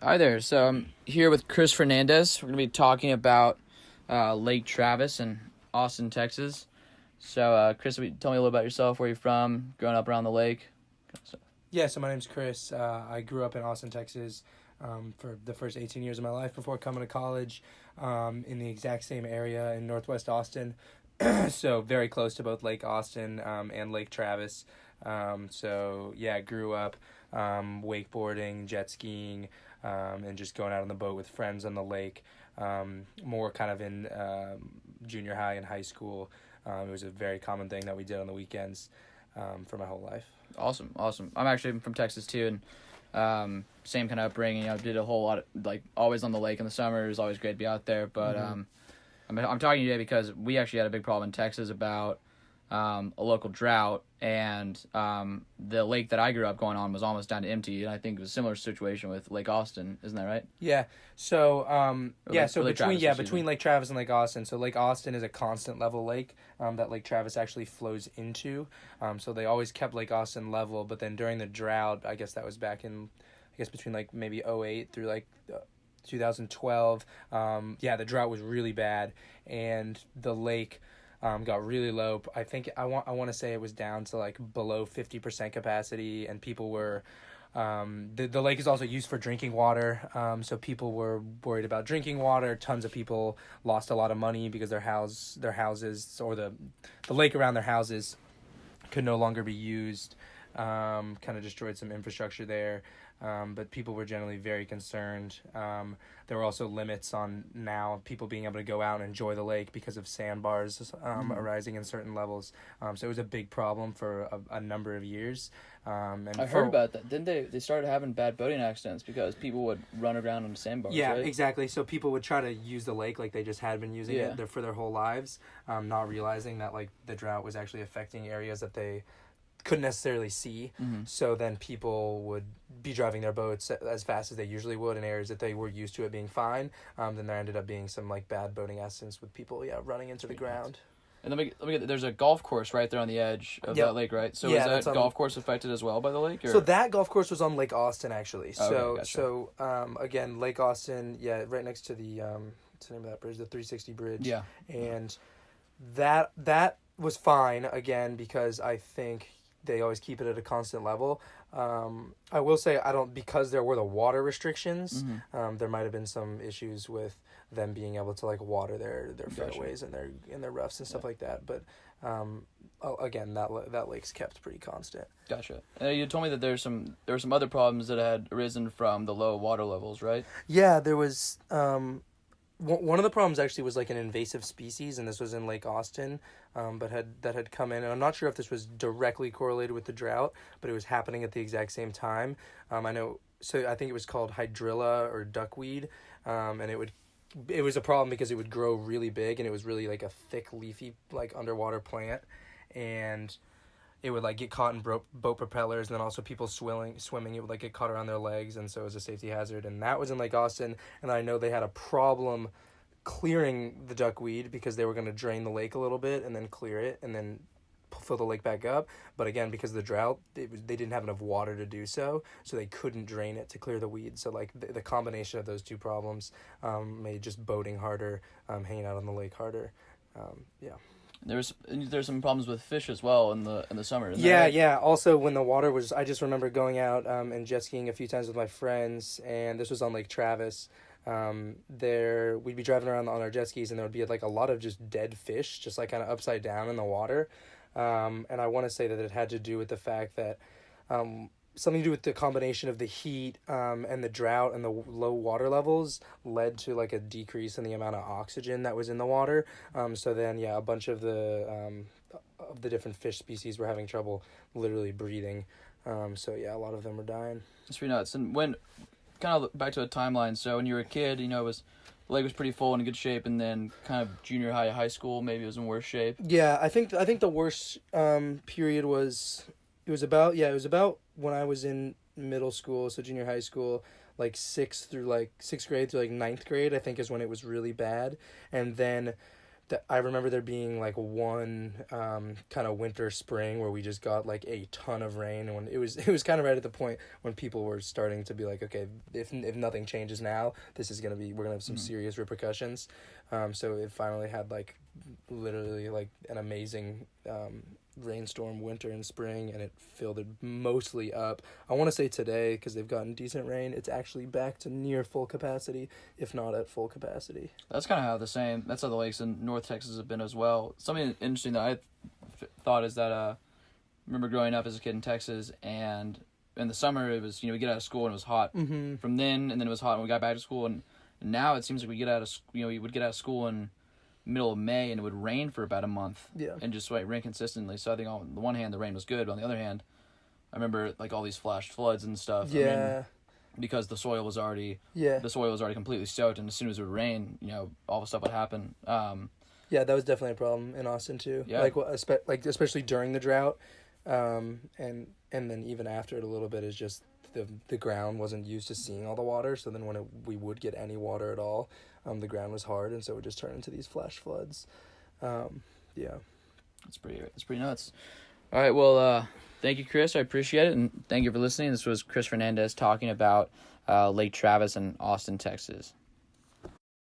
Hi there. So I'm here with Chris Fernandez. We're going to be talking about Lake Travis in Austin, Texas. So, Chris, tell me a little about yourself, where you're from, growing up around the lake. Yeah, so my name's Chris. I grew up in Austin, Texas for the first 18 years of my life before coming to college in the exact same area in Northwest Austin. So very close to both Lake Austin and Lake Travis. I grew up wakeboarding, jet skiing, and just going out on the boat with friends on the lake. More kind of in junior high and high school. It was a very common thing that we did on the weekends for my whole life. Awesome. I'm actually from Texas, too, and same kind of upbringing. I did a whole lot of, always on the lake in the summer. It was always great to be out there, but I'm talking to you today because we actually had a big problem in Texas about a local drought, and the lake that I grew up going on was almost down to empty, and I think it was a similar situation with Lake Austin. Isn't that right? Yeah. So Travis, between Lake Travis and Lake Austin. So Lake Austin is a constant level lake that Lake Travis actually flows into. So they always kept Lake Austin level, but then during the drought, I guess that was back in, between maybe 2008 through 2012. The drought was really bad, and the lake got really low. I think I want to say it was down to below 50% capacity, and people were the lake is also used for drinking water. So people were worried about drinking water. Tons of people lost a lot of money because their houses or the lake around their houses could no longer be used. Kind of destroyed some infrastructure there. But people were generally very concerned. There were also limits on now people being able to go out and enjoy the lake because of sandbars arising in certain levels. So it was a big problem for a number of years. I heard about that. Didn't they started having bad boating accidents because people would run around on sandbars, Yeah, right? exactly. So people would try to use the lake like they just had been using it for their whole lives, not realizing that the drought was actually affecting areas that they couldn't necessarily see. So then people would be driving their boats as fast as they usually would in areas that they were used to it being fine. Then there ended up being some bad boating accidents with people running into the ground. And let me get, there's a golf course right there on the edge of that lake, right? So is that golf course affected as well by the lake? Or? So that golf course was on Lake Austin, actually. Okay, gotcha. Again, Lake Austin, right next to the what's the name of that bridge? The 360 bridge. Yeah. And that was fine, again, because I think they always keep it at a constant level. I will say because there were the water restrictions, there might have been some issues with them being able to water their fairways and their roughs and stuff like that. But again, that lake's kept pretty constant. Gotcha. You told me that there were some other problems that had arisen from the low water levels, right? Yeah, there was. One of the problems actually was an invasive species, and this was in Lake Austin, but had come in. And I'm not sure if this was directly correlated with the drought, but it was happening at the exact same time. I know. So I think it was called hydrilla or duckweed, and it was a problem because it would grow really big, and it was really a thick, leafy, underwater plant, and it would get caught in boat propellers, and then also people swimming, it would get caught around their legs, and so it was a safety hazard. And that was in Lake Austin, and I know they had a problem clearing the duckweed because they were going to drain the lake a little bit and then clear it and then fill the lake back up. But again, because of the drought, they didn't have enough water to do so they couldn't drain it to clear the weeds. So the combination of those two problems made just boating harder, hanging out on the lake harder. There's some problems with fish as well in the summer. Yeah. Also, when the water was, I just remember going out and jet skiing a few times with my friends, and this was on Lake Travis. We'd be driving around on our jet skis, and there would be a lot of just dead fish, just kind of upside down in the water. And I want to say that it had to do with the fact that something to do with the combination of the heat and the drought and the low water levels led to a decrease in the amount of oxygen that was in the water. So then a bunch of the different fish species were having trouble literally breathing. A lot of them were dying. It's pretty nuts. And when kind of back to a timeline, so when you were a kid, the lake was pretty full and in good shape, and then kind of junior high school, maybe it was in worse shape. Yeah, I think the worst period was about when I was in middle school, so junior high school, sixth grade through ninth grade, I think is when it was really bad. And then I remember there being like one kind of winter spring where we just got like a ton of rain, and when it was kind of right at the point when people were starting to be like, okay, if nothing changes now, we're gonna have some serious repercussions. So it finally had like literally like an amazing rainstorm winter and spring, and it filled it mostly up. I want to say today, because they've gotten decent rain, it's actually back to near full capacity, if not at full capacity. That's kind of that's how the lakes in North Texas have been as well. Something interesting that I thought is that I remember growing up as a kid in Texas, and in the summer it was, we get out of school and it was hot from then, and then it was hot when we got back to school, and now it seems like we would get out of school in middle of May, and it would rain for about a month. Yeah. And just rain consistently. So I think on the one hand the rain was good, but on the other hand, I remember like all these flash floods and stuff. Yeah. I mean, because the soil was already completely soaked, and as soon as it would rain, all the stuff would happen. Yeah, that was definitely a problem in Austin too. Yeah. Like especially during the drought, and then even after it a little bit is just the ground wasn't used to seeing all the water. So then when we would get any water at all, the ground was hard, and so it would just turn into these flash floods. Yeah. It's pretty nuts. All right, well, thank you, Chris. I appreciate it, and thank you for listening. This was Chris Fernandez talking about Lake Travis in Austin, Texas.